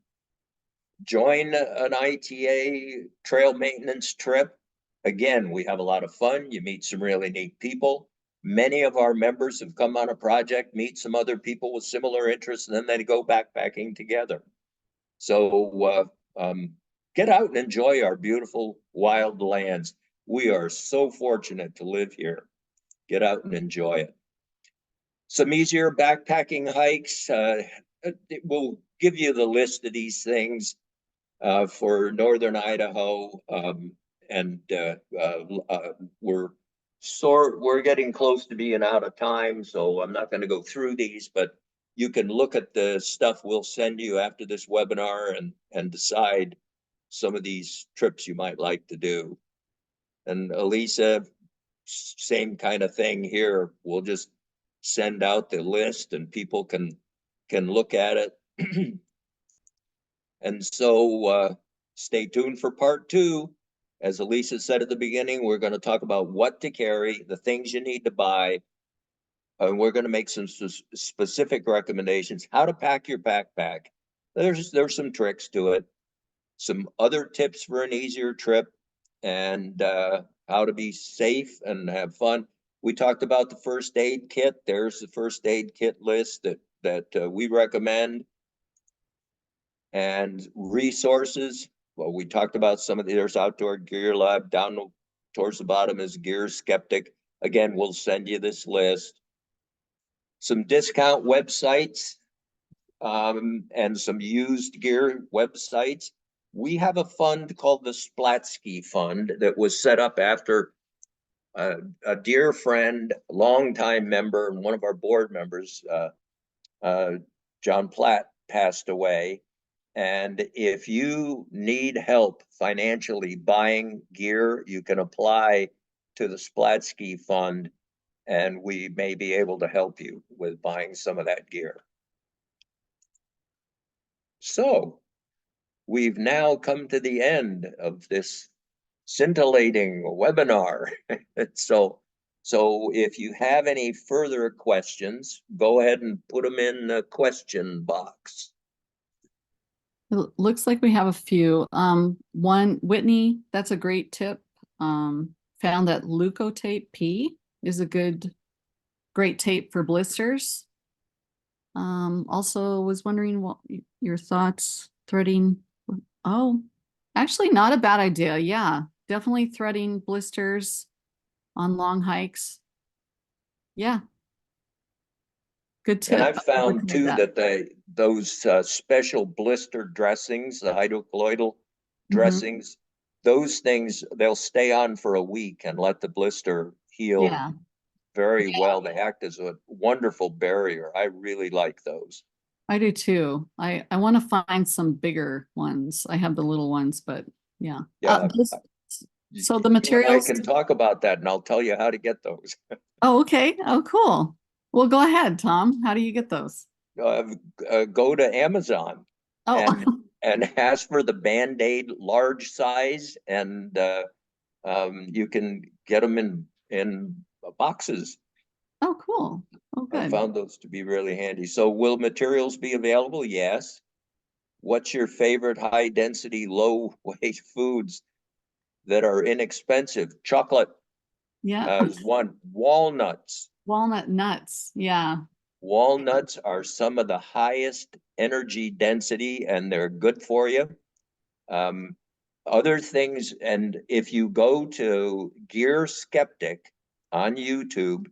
A: Join an ITA trail maintenance trip. Again, we have a lot of fun. You meet some really neat people. Many of our members have come on a project, meet some other people with similar interests, and then they go backpacking together. So get out and enjoy our beautiful wild lands. We are so fortunate to live here. Get out and enjoy it. Some easier backpacking hikes. We'll give you the list of these things for northern Idaho, and we're getting close to being out of time, so I'm not going to go through these, but you can look at the stuff we'll send you after this webinar and decide some of these trips you might like to do. And Alisa, same kind of thing here. We'll just send out the list and people can look at it. And so stay tuned for part 2. As Alisa said at the beginning, we're going to talk about what to carry, the things you need to buy, and we're going to make some specific recommendations, how to pack your backpack. There's some tricks to it, some other tips for an easier trip, and how to be safe and have fun. We talked about the first aid kit. There's the first aid kit list that we recommend. And resources. Well, we talked about some of the, there's Outdoor Gear Lab. Down towards the bottom is Gear Skeptic. Again, we'll send you this list. Some discount websites and some used gear websites. We have a fund called the Splatsky Fund that was set up after a dear friend, longtime member, and one of our board members, John Platt, passed away. And if you need help financially buying gear, you can apply to the Splatsky Fund, and we may be able to help you with buying some of that gear. So we've now come to the end of this scintillating webinar. So if you have any further questions, go ahead and put them in the question box.
B: It looks like we have a few. One, Whitney, that's a great tip. Found that Leukotape P is a great tape for blisters. Also was wondering what your thoughts threading. Oh, actually not a bad idea. Yeah, definitely threading blisters on long hikes. Yeah. Good tip.
A: And I've
B: I'll look
A: found
B: into
A: too that those special blister dressings, the hydrocolloidal dressings, those things, they'll stay on for a week and let the blister heal
B: Yeah.
A: very well. They act as a wonderful barrier. I really like those.
B: I do too. I want to find some bigger ones. I have the little ones, but yeah.
A: Yeah.
B: So the
A: You and I
B: materials.
A: can talk about that and I'll tell you how to get those.
B: Oh, okay. Oh, cool. Well, go ahead, Tom. How do you get those?
A: Go to Amazon
B: Oh,
A: and ask for the Band-Aid large size, and you can get them in boxes.
B: oh, cool. Oh,
A: I
B: good.
A: found those to be really handy. So will materials be available? Yes. What's your favorite high density, low weight foods that are inexpensive? Chocolate
B: Yeah.
A: is one. Walnuts.
B: Walnut nuts. Yeah.
A: Walnuts are some of the highest energy density and they're good for you. Other things, and if you go to Gear Skeptic on YouTube,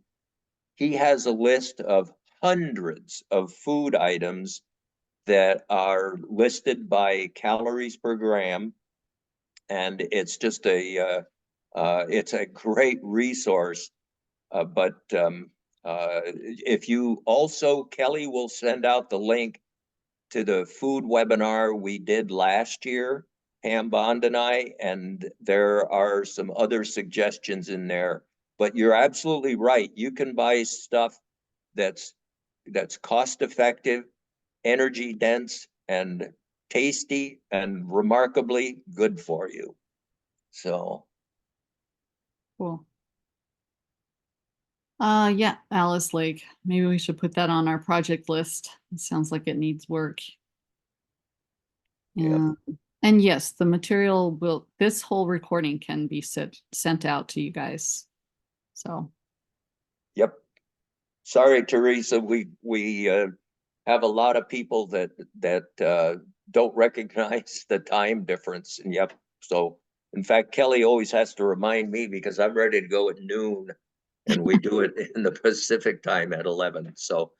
A: he has a list of hundreds of food items that are listed by calories per gram, and it's just it's a great resource. But if you also, Kelly will send out the link to the food webinar we did last year, Pam Bond and I, and there are some other suggestions in there. But you're absolutely right. You can buy stuff that's cost effective, energy dense, and tasty, and remarkably good for you. So
B: Cool. Yeah, Alice Lake. Maybe we should put that on our project list. It sounds like it needs work.
A: yeah.
B: And yes, the material this whole recording can be sent out to you guys. So.
A: Yep. Sorry, Teresa, we have a lot of people that don't recognize the time difference. And yep. So in fact, Kelly always has to remind me because I'm ready to go at noon and we do it in the Pacific time at 11. So,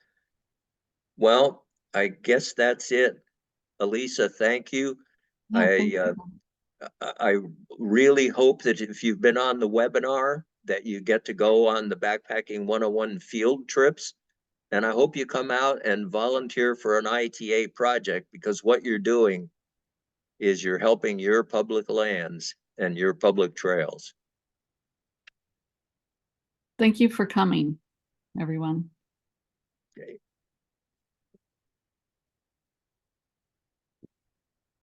A: well, I guess that's it. Alisa, thank you.
B: Yeah, thank you.
A: I really hope that if you've been on the webinar, that you get to go on the Backpacking 101 field trips. And I hope you come out and volunteer for an ITA project, because what you're doing is you're helping your public lands and your public trails.
B: Thank you for coming, everyone.
A: Okay.